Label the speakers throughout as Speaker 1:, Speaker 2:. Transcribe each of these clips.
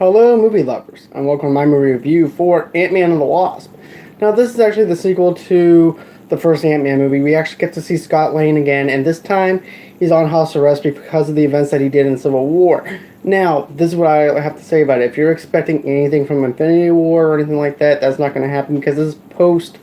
Speaker 1: Hello, movie lovers, and welcome to my movie review for Ant-Man and the Wasp. Now, this is actually the sequel to the first Ant-Man movie. We actually get to see Scott Lang again, and this time he's on house arrest because of the events that he did in Civil War. Now, this is what I have to say about it. If you're expecting anything from Infinity War or anything like that, that's not going to happen because this is post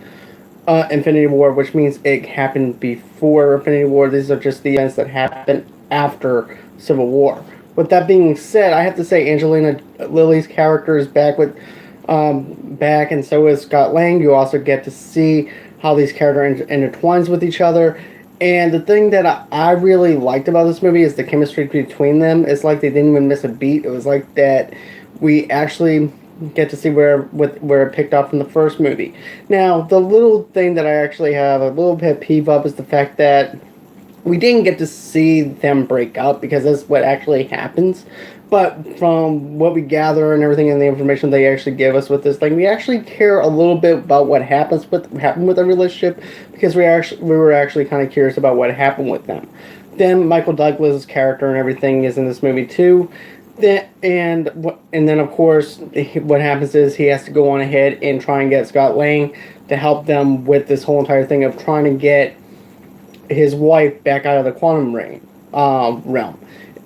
Speaker 1: Infinity War, which means it happened before Infinity War. These are just the events that happened after Civil War. With that being said, I have to say Angelina Lilly's character is back back, and so is Scott Lang. You also get to see how these characters intertwines with each other. And the thing that I really liked about this movie is the chemistry between them. It's like they didn't even miss a beat. It was like that we actually get to see where it picked up from the first movie. Now, the little thing that I actually have a little bit peeve up is the fact that we didn't get to see them break up because that's what actually happens. But from what we gather and everything and the information they actually give us with this thing, we actually care a little bit about what happened with the relationship because we were actually kind of curious about what happened with them. Then Michael Douglas' character and everything is in this movie too. And then of course what happens is he has to go on ahead and try and get Scott Lang to help them with this whole entire thing of trying to get his wife back out of the quantum realm.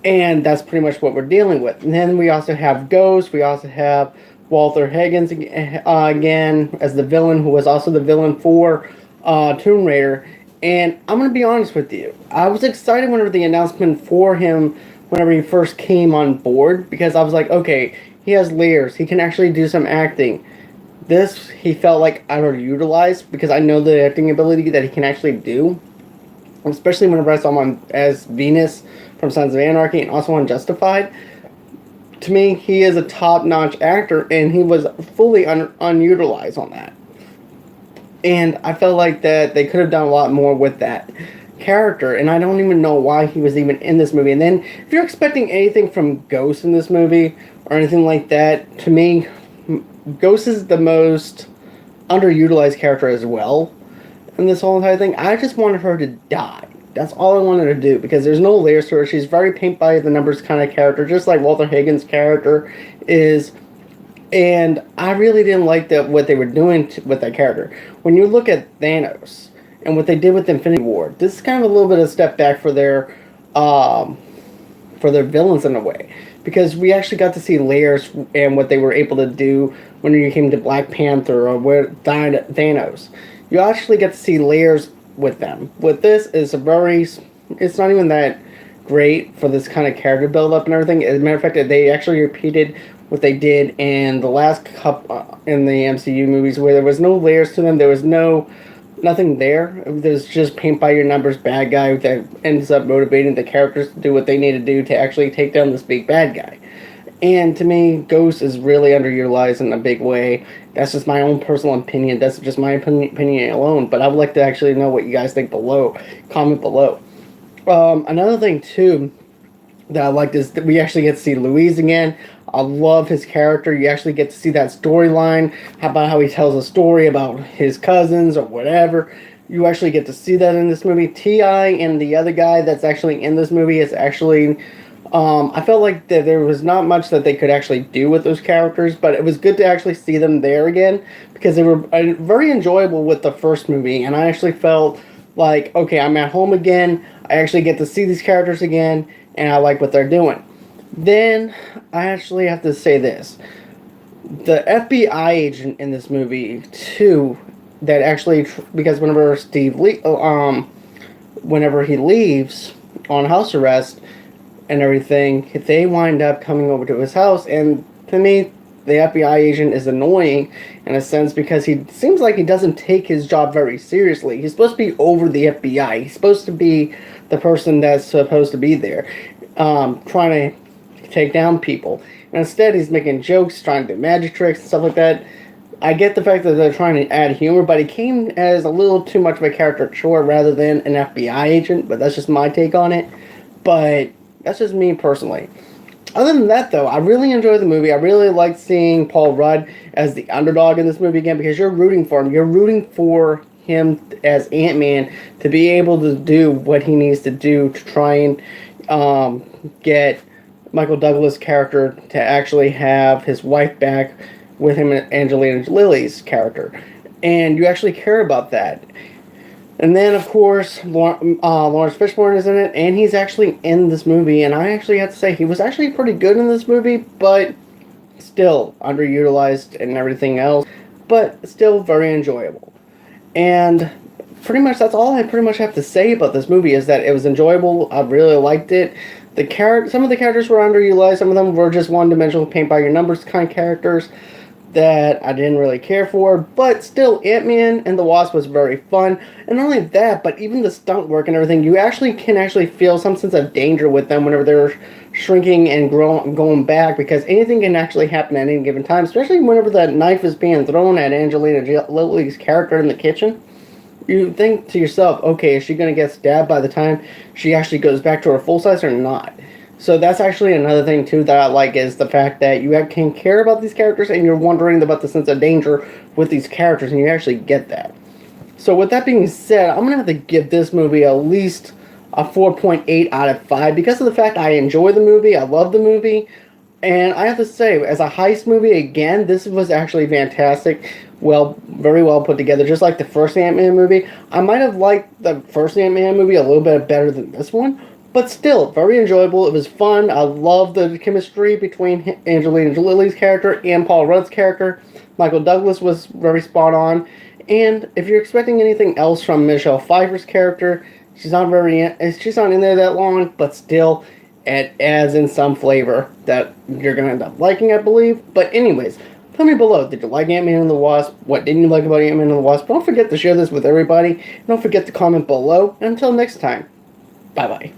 Speaker 1: And that's pretty much what we're dealing with. And then we also have Ghost. We also have Walter Higgins again as the villain, who was also the villain for Tomb Raider. And I'm going to be honest with you. I was excited whenever the announcement for him, whenever he first came on board, because I was like, okay, he has layers. He can actually do some acting. This, he felt like underutilized, because I know the acting ability that he can actually do. Especially whenever I saw him as Venus from Sons of Anarchy and also on Justified. To me, he is a top-notch actor, and he was fully unutilized on that. And I felt like that they could have done a lot more with that character, and I don't even know why he was even in this movie. And then, if you're expecting anything from Ghost in this movie, or anything like that, to me, Ghost is the most underutilized character as well in this whole entire thing. I just wanted her to die. That's all I wanted to do, because there's no layers to her. She's very paint by the numbers kind of character, just like Walter Higgins' character is. And I really didn't like what they were doing with that character. When you look at Thanos and what they did with Infinity War, this is kind of a little bit of a step back for their villains in a way, because we actually got to see layers and what they were able to do when you came to Black Panther or Thanos. You actually get to see layers with them. With this, it's not even that great for this kind of character build-up and everything. As a matter of fact, they actually repeated what they did in the last couple in the MCU movies, where there was no layers to them. There was nothing there. There's just paint by your numbers bad guy that ends up motivating the characters to do what they need to do to actually take down this big bad guy. And to me, Ghost is really underutilized in a big way. That's just my own personal opinion. That's just my opinion alone. But I would like to actually know what you guys think below. Comment below. Another thing, too, that I liked is that we actually get to see Louise again. I love his character. You actually get to see that storyline about how he tells a story about his cousins or whatever. You actually get to see that in this movie. T.I. and the other guy that's actually in this movie is actually... I felt like that there was not much that they could actually do with those characters, but it was good to actually see them there again, because they were very enjoyable with the first movie, and I actually felt like, okay, I'm at home again, I actually get to see these characters again, and I like what they're doing. Then, I actually have to say this. The FBI agent in this movie, too, that actually, because whenever whenever he leaves on house arrest, and everything, they wind up coming over to his house, and to me, the FBI agent is annoying in a sense, because he seems like he doesn't take his job very seriously. He's supposed to be over the FBI. He's supposed to be the person that's supposed to be there, trying to take down people. And instead, he's making jokes, trying to do magic tricks and stuff like that. I get the fact that they're trying to add humor, but he came as a little too much of a caricature rather than an FBI agent, but that's just my take on it. But that's just me personally. Other than that, though, I really enjoyed the movie. I really liked seeing Paul.Rudd as the underdog in this movie again, because you're rooting for him. You're rooting for him as Ant-Man to be able to do what he needs to do to try and get Michael Douglas' character to actually have his wife back with him and Angelina Lilly's character. And you actually care about that. And then, of course, Lawrence Fishburne is in it, and he's actually in this movie. And I actually have to say, he was actually pretty good in this movie, but still underutilized and everything else, but still very enjoyable. And pretty much that's all I pretty much have to say about this movie is that it was enjoyable. I really liked it. Some of the characters were underutilized. Some of them were just one-dimensional, paint by your numbers kind of characters that I didn't really care for, but still, Ant-Man and the Wasp was very fun. And not only that, but even the stunt work and everything, you can actually feel some sense of danger with them whenever they're shrinking and going back, because anything can actually happen at any given time, especially whenever that knife is being thrown at Angelina Lilly's character in the kitchen. You think to yourself, okay, is she going to get stabbed by the time she actually goes back to her full size or not? So that's actually another thing too that I like, is the fact that you can care about these characters and you're wondering about the sense of danger with these characters, and you actually get that. So with that being said, I'm going to have to give this movie at least a 4.8 out of 5 because of the fact I enjoy the movie, I love the movie, and I have to say, as a heist movie, again, this was actually fantastic. Well, very well put together, just like the first Ant-Man movie. I might have liked the first Ant-Man movie a little bit better than this one, but still, very enjoyable. It was fun. I love the chemistry between Angelina Jolie's character and Paul.Rudd's character. Michael Douglas was very spot on. And if you're expecting anything else from Michelle Pfeiffer's character, she's not in there that long, but still, it adds in some flavor that you're going to end up liking, I believe. But anyways, tell me below, did you like Ant-Man and the Wasp? What didn't you like about Ant-Man and the Wasp? Don't forget to share this with everybody. Don't forget to comment below. And until next time, bye-bye.